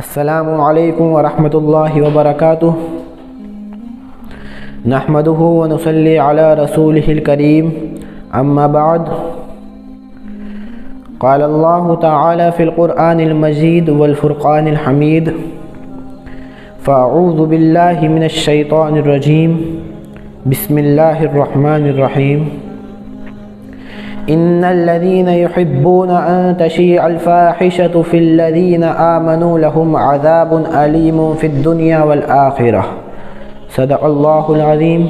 अस्सलामु अलैकुम वरहमतुल्लाहि वबरकातुह। नहमदुहु व नुसल्ली अला रसूलिहिल करीम, अम्मा बाद। क़ाल अल्लाहु तआला फ़िल क़ुरआनिल मजीद वल फ़ुरक़ानिल हमीद। फ़अऊज़ु बिल्लाहि मिनश शैतानिर रजीम। बिस्मिल्लाहिर रहमानिर रहीम। इन्नल्लज़ीना युहिब्बूना अन तशीअल फ़ाहिशतु फ़िल्लज़ीना आमनू लहुम अज़ाबुन अलीमुन फ़िद्दुनिया वल आखिरह। सदक़ल्लाहुल अज़ीम।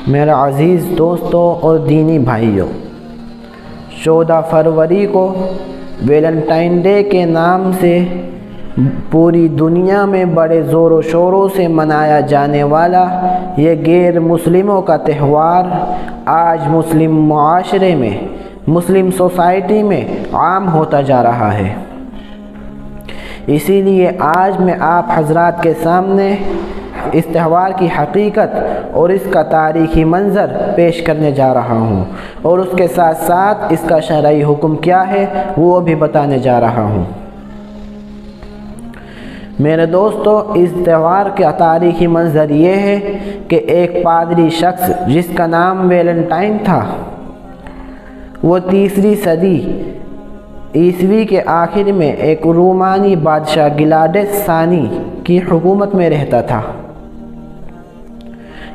मेरा अज़ीज़ दोस्तों और दीनी भाइयों, 14 फरवरी को वैलेंटाइन डे के नाम से पूरी दुनिया में बड़े ज़ोरों शोरों से मनाया जाने वाला ये गैर मुस्लिमों का त्यौहार आज मुस्लिम मुआशरे में, मुस्लिम सोसाइटी में आम होता जा रहा है। इसीलिए आज मैं आप हजरात के सामने इस त्यौहार की हकीकत और इसका तारीख़ी मंज़र पेश करने जा रहा हूँ और उसके साथ साथ इसका शरई हुक्म क्या है वो भी बताने जा रहा हूँ। मेरे दोस्तों, इस त्यौहार का तारीख़ी मंज़र ये है कि एक पादरी शख्स जिसका नाम वैलेंटाइन था, वो 3री सदी ईस्वी के आखिर में एक रोमानी बादशाह गिलाडस सानी की हुकूमत में रहता था।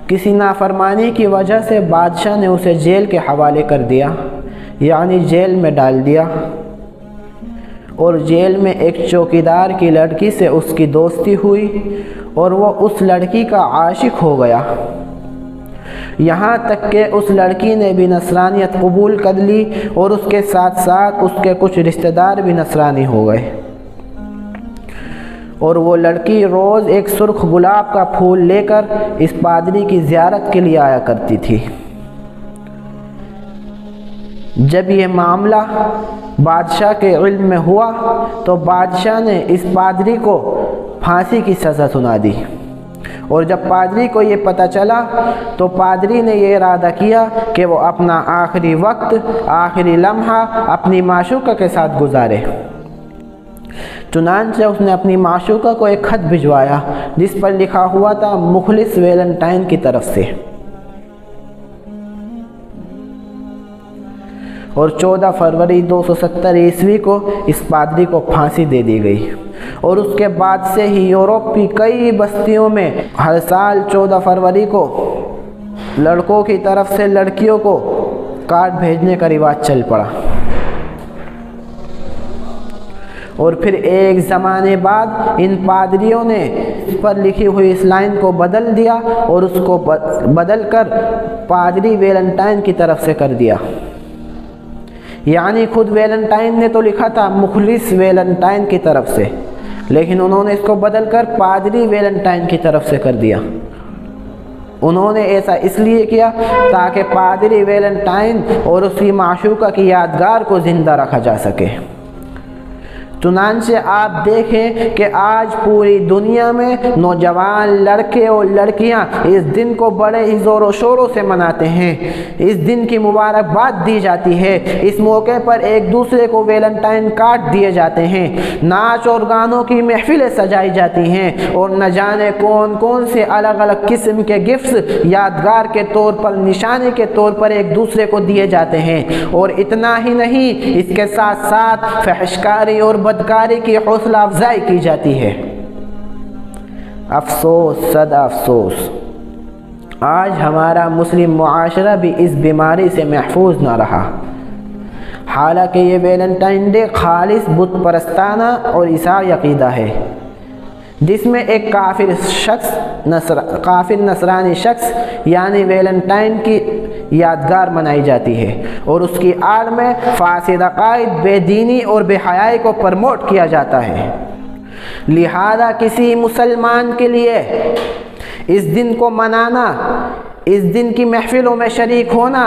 किसी नाफरमानी की वजह से बादशाह ने उसे जेल के हवाले कर दिया, यानी जेल में डाल दिया। और जेल में एक चौकीदार की लड़की से उसकी दोस्ती हुई और वो उस लड़की का आशिक हो गया। यहाँ तक कि उस लड़की ने भी नसरानियत कबूल कर ली और उसके साथ साथ उसके कुछ रिश्तेदार भी नसरानी हो गए। और वो लड़की रोज़ एक सुर्ख गुलाब का फूल लेकर इस पादरी की ज़ियारत के लिए आया करती थी। जब ये मामला बादशाह के इल्म में हुआ तो बादशाह ने इस पादरी को फांसी की सज़ा सुना दी। और जब पादरी को ये पता चला तो पादरी ने ये इरादा किया कि वो अपना आखिरी वक्त, आखिरी लम्हा अपनी माशूका के साथ गुजारे। चुनांचे उसने अपनी माशूका को एक ख़त भिजवाया जिस पर लिखा हुआ था, मुखलिस वैलेंटाइन की तरफ से। और 14 फरवरी 270 ईस्वी को इस पादरी को फांसी दे दी गई। और उसके बाद से ही यूरोप की कई बस्तियों में हर साल 14 फरवरी को लड़कों की तरफ से लड़कियों को कार्ड भेजने का रिवाज चल पड़ा। और फिर एक ज़माने बाद इन पादरियों ने इस पर लिखी हुई इस लाइन को बदल दिया और उसको बदल कर पादरी वैलेंटाइन की तरफ से कर दिया। यानी खुद वैलेंटाइन ने तो लिखा था मुखलिस वैलेंटाइन की तरफ से, लेकिन उन्होंने इसको बदल कर पादरी वैलेंटाइन की तरफ से कर दिया। उन्होंने ऐसा इसलिए किया ताकि पादरी वैलेंटाइन और उसकी माशूका की यादगार को ज़िंदा रखा जा सके। चुनांचे आप देखें कि आज पूरी दुनिया में नौजवान लड़के और लड़कियां इस दिन को बड़े ही ज़ोरों शोरों से मनाते हैं। इस दिन की मुबारकबाद दी जाती है। इस मौके पर एक दूसरे को वैलेंटाइन कार्ड दिए जाते हैं। नाच और गानों की महफिलें सजाई जाती हैं और न जाने कौन कौन से अलग अलग किस्म के गिफ्ट्स यादगार के तौर पर, निशानी के तौर पर एक दूसरे को दिए जाते हैं। और इतना ही नहीं, इसके साथ साथ फहशकारी और बदकारी की हौसला अफजाई की जाती है। अफसोस, सदा अफसोस, आज हमारा मुस्लिम मुआशरा भी इस बीमारी से महफूज न रहा। हालांकि ये वैलेंटाइन डे खालिस बुत परस्ताना और ईसाई अकीदा है, जिसमें एक काफिर नसरानी शख्स यानी वैलेंटाइन की यादगार मनाई जाती है और उसकी आड़ में फासिद अकायद, बेदीनी और बेहयाई को प्रमोट किया जाता है। लिहाजा किसी मुसलमान के लिए इस दिन को मनाना, इस दिन की महफिलों में शरीक होना,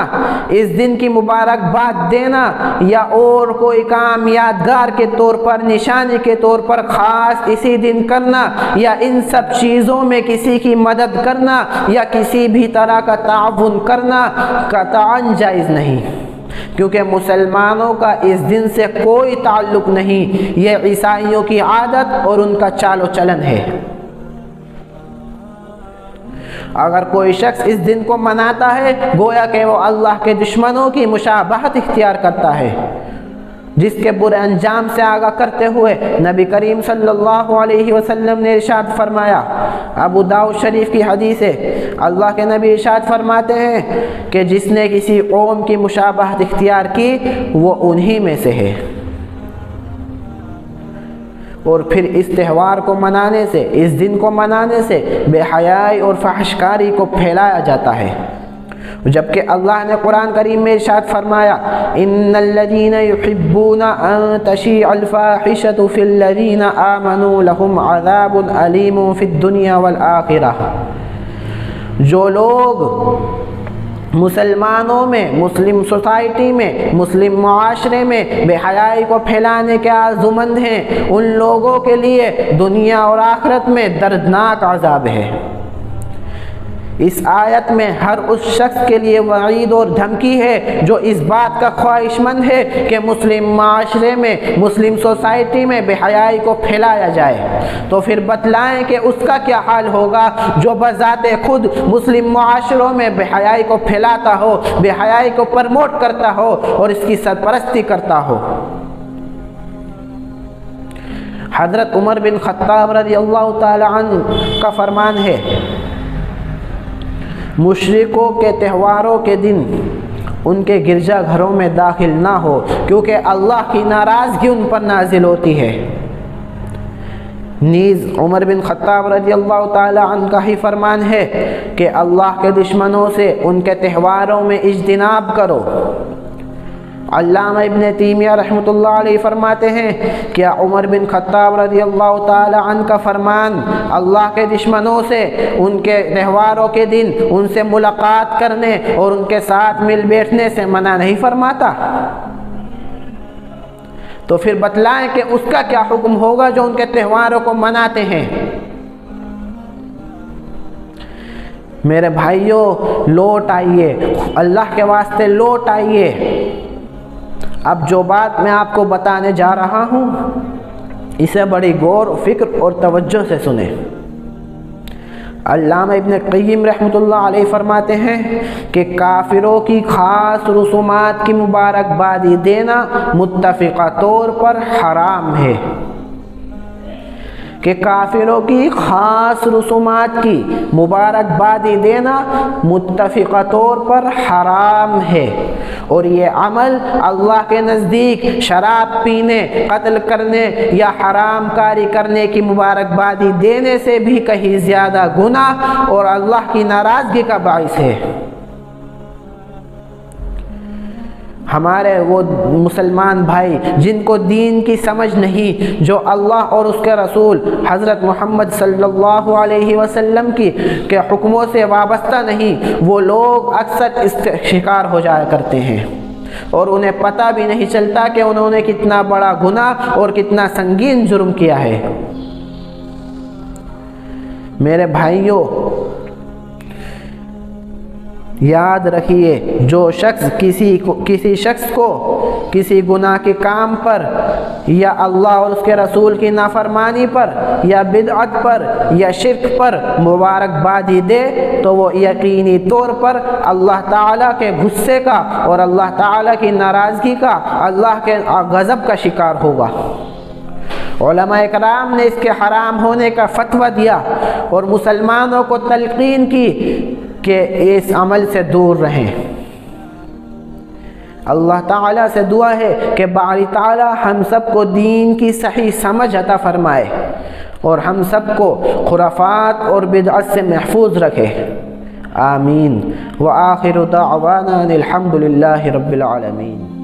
इस दिन की मुबारकबाद देना या और कोई काम यादगार के तौर पर, निशानी के तौर पर ख़ास इसी दिन करना या इन सब चीज़ों में किसी की मदद करना या किसी भी तरह का ताउन करना कतई जायज़ नहीं। क्योंकि मुसलमानों का इस दिन से कोई ताल्लुक़ नहीं, ये ईसाइयों की आदत और उनका चालो चलन है। अगर कोई शख्स इस दिन को मनाता है गोया कि वो अल्लाह के दुश्मनों की मुशाबहत इख्तियार करता है, जिसके बुरे अंजाम से आगाह करते हुए नबी करीम सल्लल्लाहु अलैहि वसल्लम ने इरशाद फरमाया। अबू दाऊद शरीफ की हदीस है, अल्लाह के नबी इरशाद फरमाते हैं कि जिसने किसी कौम की मुशाबहत इख्तियार की वो उन्हीं में से है। और फिर इस त्यौहार को मनाने से, इस दिन को मनाने से बेहयाई और फहशकारी को फैलाया जाता है, जबकि अल्लाह ने कुरान करीम में इरशाद फरमाया, इन्नल्लज़ीना युहिब्बूना अन तशीअल फाहिशतु फिल्लज़ीना आमनू लहुम अज़ाबुन अलीमुन फिद दुनिया वल आखिरह। जो लोग मुसलमानों में, मुस्लिम सोसाइटी में, मुस्लिम मुआशरे में बेहयाई को फैलाने के आज़ुमंद हैं, उन लोगों के लिए दुनिया और आखिरत में दर्दनाक अज़ाब है। इस आयत में हर उस शख्स के लिए वईद और धमकी है जो इस बात का ख्वाहिशमंद है कि मुस्लिम माशरे में, मुस्लिम सोसाइटी में बेहयाई को फैलाया जाए। तो फिर बतलाएं कि उसका क्या हाल होगा जो बज़ाते खुद मुस्लिम माशरों में बेहयाई को फैलाता हो, बेहयाई को प्रमोट करता हो और इसकी सरपरस्ती करता हो। हज़रत उमर बिन ख़त्ताब रज़ियल्लाहु ताला अन्हु का फरमान है, मुशरिकों के त्योहारों के दिन उनके गिरजा घरों में दाखिल ना हो, क्योंकि अल्लाह की नाराज़गी उन पर नाजिल होती है। नीज़ उमर बिन ख़त्ताब रज़ियल्लाहु ताला अन्हु का ही फरमान है कि अल्लाह के दुश्मनों से उनके त्योहारों में इज्तिनाब करो। अल्लामा इब्न तैमिया रहमतुल्लाह अलैहि फरमाते हैं कि उमर बिन ख़त्ताब रज़ियल्लाहु ताला अन्हु का फरमान अल्लाह के दुश्मनों से उनके त्योहारों के दिन उनसे मुलाकात करने और उनके साथ मिल बैठने से मना नहीं फरमाता। तो फिर बतलाएं कि उसका क्या हुक्म होगा जो उनके त्योहारों को मनाते हैं। मेरे भाइयों, लौट आइए, अल्लाह के वास्ते लौट आइए। अब जो बात मैं आपको बताने जा रहा हूँ इसे बड़ी गौर, फिक्र और तवज्जो से सुने। अल्लामा इब्न क़य्यिम रहमतुल्लाह अलैहि फरमाते हैं कि काफिरों की ख़ास रसूमात की मुबारकबादी देना मुत्तफ़िक़ा तौर पर हराम है, कि काफिरों की ख़ास रसूमात की मुबारकबादी देना मुत्तफ़िक़ा तौर पर हराम है। और ये अमल अल्लाह के नज़दीक शराब पीने, कत्ल करने या हराम कारी करने की मुबारकबादी देने से भी कहीं ज़्यादा गुनाह और अल्लाह की नाराज़गी का बाइस है। हमारे वो मुसलमान भाई जिनको दीन की समझ नहीं, जो अल्लाह और उसके रसूल हज़रत मोहम्मद सल्लल्लाहु अलैहि वसल्लम के हुक्मों से वाबस्ता नहीं, वो लोग अक्सर इसके शिकार हो जाया करते हैं और उन्हें पता भी नहीं चलता कि उन्होंने कितना बड़ा गुनाह और कितना संगीन जुर्म किया है। मेरे भाइयों, याद रखिए, जो शख्स किसी शख्स को किसी गुनाह के काम पर या अल्लाह और उसके रसूल की नाफरमानी पर या बिदअत पर या शिर्क पर मुबारकबादी दे तो वो यकीनी तौर पर अल्लाह ताला के गुस्से का और अल्लाह ताला की नाराज़गी का, अल्लाह के गज़ब का शिकार होगा। उलमा इकराम ने इसके हराम होने का फतवा दिया और मुसलमानों को तलकीन की कि इस अमल से दूर रहें। अल्लाह ताला से दुआ है कि बारी ताला हम सबको दीन की सही समझ अता फरमाए और हम सबको खुराफात और बिदअत से महफूज रखे। आमीन। व आखिरु दाअवाना अनिल हम्दुलिल्लाहि रब्बिल आलमीन।